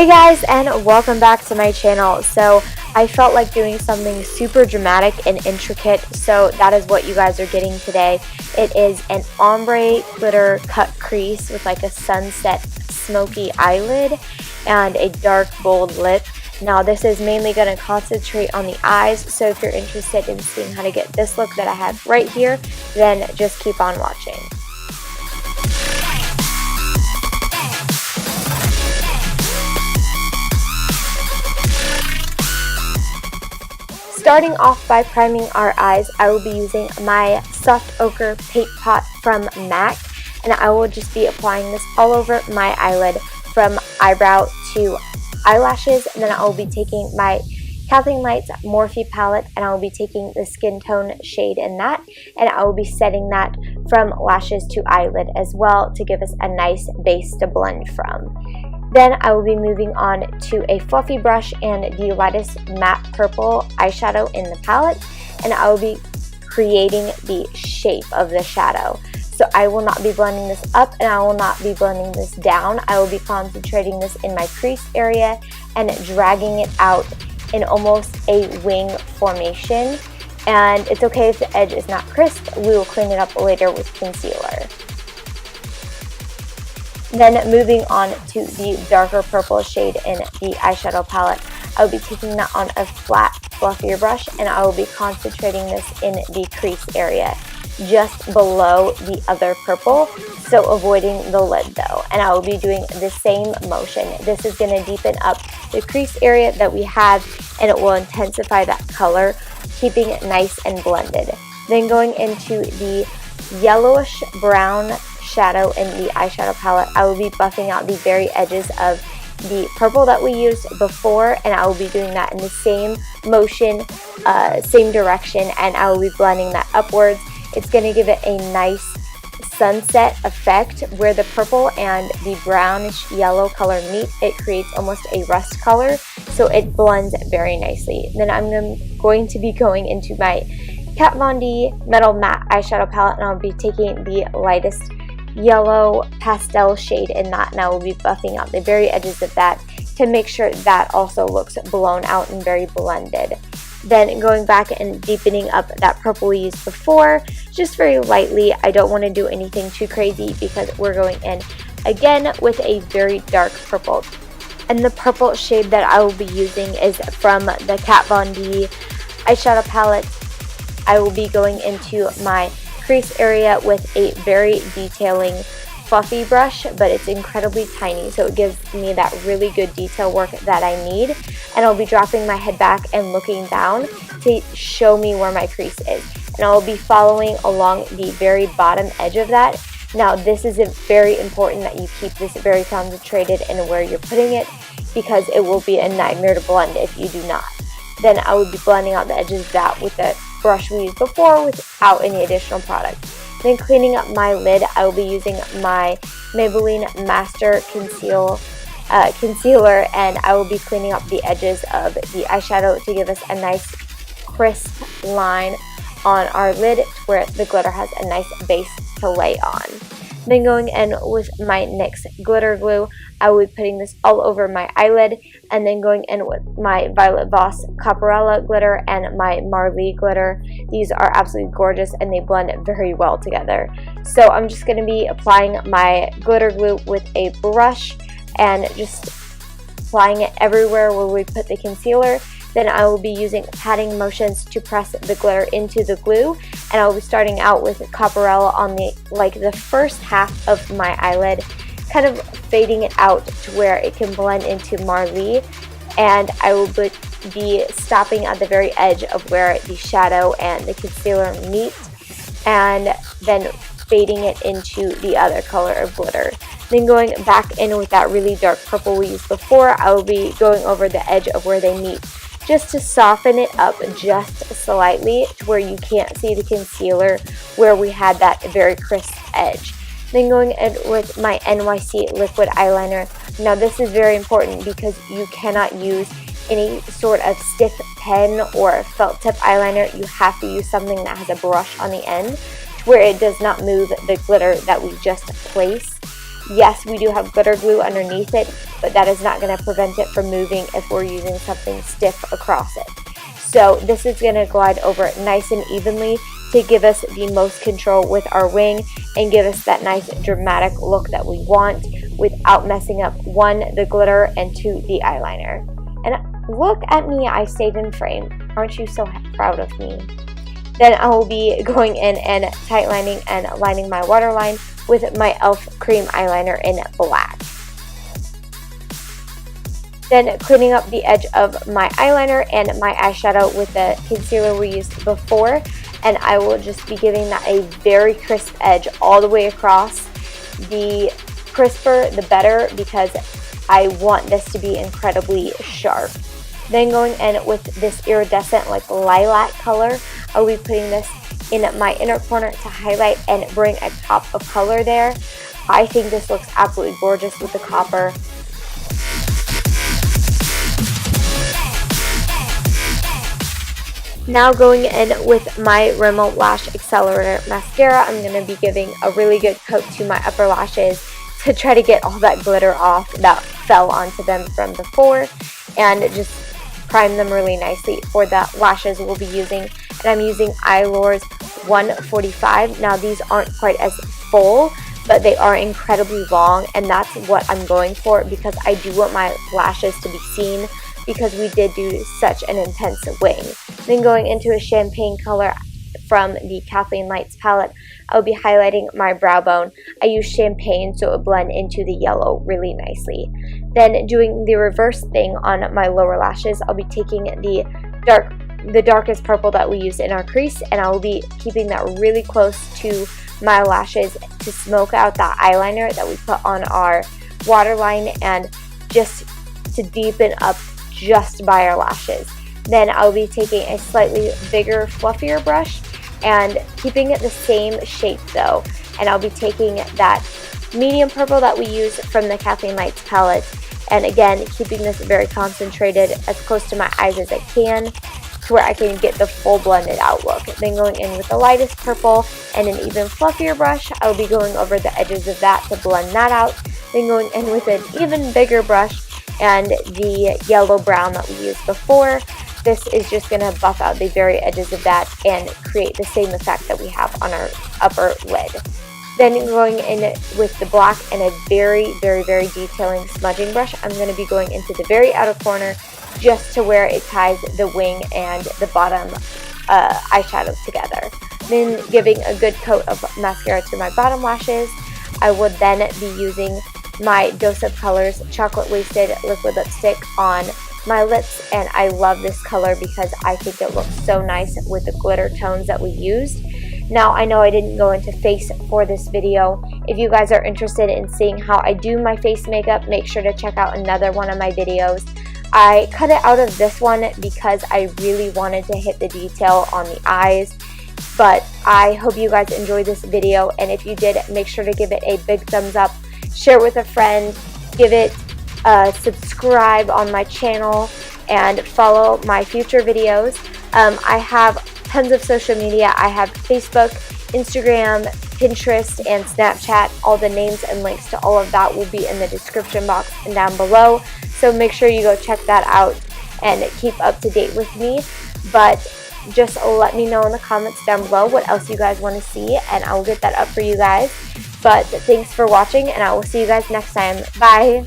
Hey guys, and welcome back to my channel. So I felt like doing something super dramatic and intricate, so that is what you guys are getting today. It is an ombre glitter cut crease with like a sunset smoky eyelid and a dark bold lip. Now this is mainly going to concentrate on the eyes, so if you're interested in seeing how to get this look that I have right here, then just keep on watching. Starting off by priming our eyes, I will be using my Soft Ochre Paint Pot from MAC, and I will just be applying this all over my eyelid from eyebrow to eyelashes. And then I will be taking my Kathleen Lights Morphe palette, and I will be taking the skin tone shade in that, and I will be setting that from lashes to eyelid as well to give us a nice base to blend from. Then I will be moving on to a fluffy brush and the lightest matte purple eyeshadow in the palette, and I will be creating the shape of the shadow. So I will not be blending this up and I will not be blending this down. I will be concentrating this in my crease area and dragging it out in almost a wing formation. And it's okay if the edge is not crisp. We will clean it up later with concealer. Then moving on to the darker purple shade in the eyeshadow palette, I will be taking that on a flat, fluffier brush, and I will be concentrating this in the crease area, just below the other purple, so avoiding the lid though. And I will be doing the same motion. This is going to deepen up the crease area that we have, and it will intensify that color, keeping it nice and blended. Then going into the yellowish brown shadow in the eyeshadow palette, I will be buffing out the very edges of the purple that we used before, and I will be doing that in the same motion, same direction, and I will be blending that upwards. It's going to give it a nice sunset effect where the purple and the brownish yellow color meet. It creates almost a rust color, so it blends very nicely. Then I'm going to be going into my Kat Von D Metal Matte Eyeshadow Palette, and I'll be taking the lightest yellow pastel shade in that, and I will be buffing out the very edges of that to make sure that also looks blown out and very blended. Then going back and deepening up that purple we used before, just very lightly. I don't want to do anything too crazy because we're going in again with a very dark purple. And the purple shade that I will be using is from the Kat Von D eyeshadow palette. I will be going into my crease area with a very detailing fluffy brush, but it's incredibly tiny, so it gives me that really good detail work that I need. And I'll be dropping my head back and looking down to show me where my crease is, and I'll be following along the very bottom edge of that. Now this is very important that you keep this very concentrated in where you're putting it, because it will be a nightmare to blend if you do not. Then I will be blending out the edges of that with the brush we used before without any additional product. Then cleaning up my lid, I will be using my Maybelline Master Concealer, and I will be cleaning up the edges of the eyeshadow to give us a nice crisp line on our lid where the glitter has a nice base to lay on. Then going in with my NYX glitter glue, I will be putting this all over my eyelid, and then going in with my Violet Voss Caparella glitter and my Marley glitter. These are absolutely gorgeous and they blend very well together. So I'm just going to be applying my glitter glue with a brush and just applying it everywhere where we put the concealer. Then I will be using patting motions to press the glitter into the glue, and I will be starting out with Caparella on the first half of my eyelid, kind of fading it out to where it can blend into Marley, and I will be stopping at the very edge of where the shadow and the concealer meet, and then fading it into the other color of glitter. Then going back in with that really dark purple we used before, I will be going over the edge of where they meet, just to soften it up just slightly to where you can't see the concealer where we had that very crisp edge. Then going in with my NYC liquid eyeliner. Now this is very important because you cannot use any sort of stiff pen or felt tip eyeliner. You have to use something that has a brush on the end to where it does not move the glitter that we just placed. Yes, we do have glitter glue underneath it, but that is not going to prevent it from moving if we're using something stiff across it. So this is going to glide over it nice and evenly to give us the most control with our wing and give us that nice dramatic look that we want without messing up, 1, the glitter, and 2, the eyeliner. And look at me, I stayed in frame. Aren't you so proud of me? Then I will be going in and tight lining and lining my waterline with my e.l.f. cream eyeliner in black. Then cleaning up the edge of my eyeliner and my eyeshadow with the concealer we used before, and I will just be giving that a very crisp edge all the way across. The crisper the better, because I want this to be incredibly sharp. Then going in with this iridescent like lilac color, I'll be putting this in my inner corner to highlight and bring a pop of color there. I think this looks absolutely gorgeous with the copper. Now going in with my Rimmel Lash Accelerator Mascara, I'm going to be giving a really good coat to my upper lashes to try to get all that glitter off that fell onto them from before, and just prime them really nicely for the lashes we'll be using. And I'm using Eylure's 145. Now these aren't quite as full, but they are incredibly long, and that's what I'm going for because I do want my lashes to be seen, because we did do such an intense wing. Then going into a champagne color from the Kathleen Lights palette, I'll be highlighting my brow bone. I use champagne so it will blend into the yellow really nicely. Then doing the reverse thing on my lower lashes, I'll be taking the darkest purple that we used in our crease, and I will be keeping that really close to my lashes to smoke out that eyeliner that we put on our waterline and just to deepen up just by our lashes. Then I'll be taking a slightly bigger, fluffier brush and keeping it the same shape though. And I'll be taking that medium purple that we use from the Kathleen Lights palette, and again keeping this very concentrated as close to my eyes as I can to where I can get the full blended out look. Then going in with the lightest purple and an even fluffier brush, I'll be going over the edges of that to blend that out. Then going in with an even bigger brush and the yellow brown that we used before. This is just going to buff out the very edges of that and create the same effect that we have on our upper lid. Then going in with the black and a very, very, very detailing smudging brush, I'm going to be going into the very outer corner just to where it ties the wing and the bottom eyeshadow together. Then giving a good coat of mascara to my bottom lashes. I would then be using my Dose of Colors Chocolate Wasted Liquid Lipstick on my lips, and I love this color because I think it looks so nice with the glitter tones that we used. Now I know I didn't go into face for this video. If you guys are interested in seeing how I do my face makeup, make sure to check out another one of my videos. I cut it out of this one because I really wanted to hit the detail on the eyes. But I hope you guys enjoyed this video, and if you did, make sure to give it a big thumbs up, share with a friend, give it a subscribe on my channel, and follow my future videos. I have tons of social media. I have Facebook, Instagram, Pinterest, and Snapchat. All the names and links to all of that will be in the description box and down below, so make sure you go check that out and keep up to date with me. But just let me know in the comments down below what else you guys want to see, and I will get that up for you guys. But thanks for watching, and I will see you guys next time. Bye!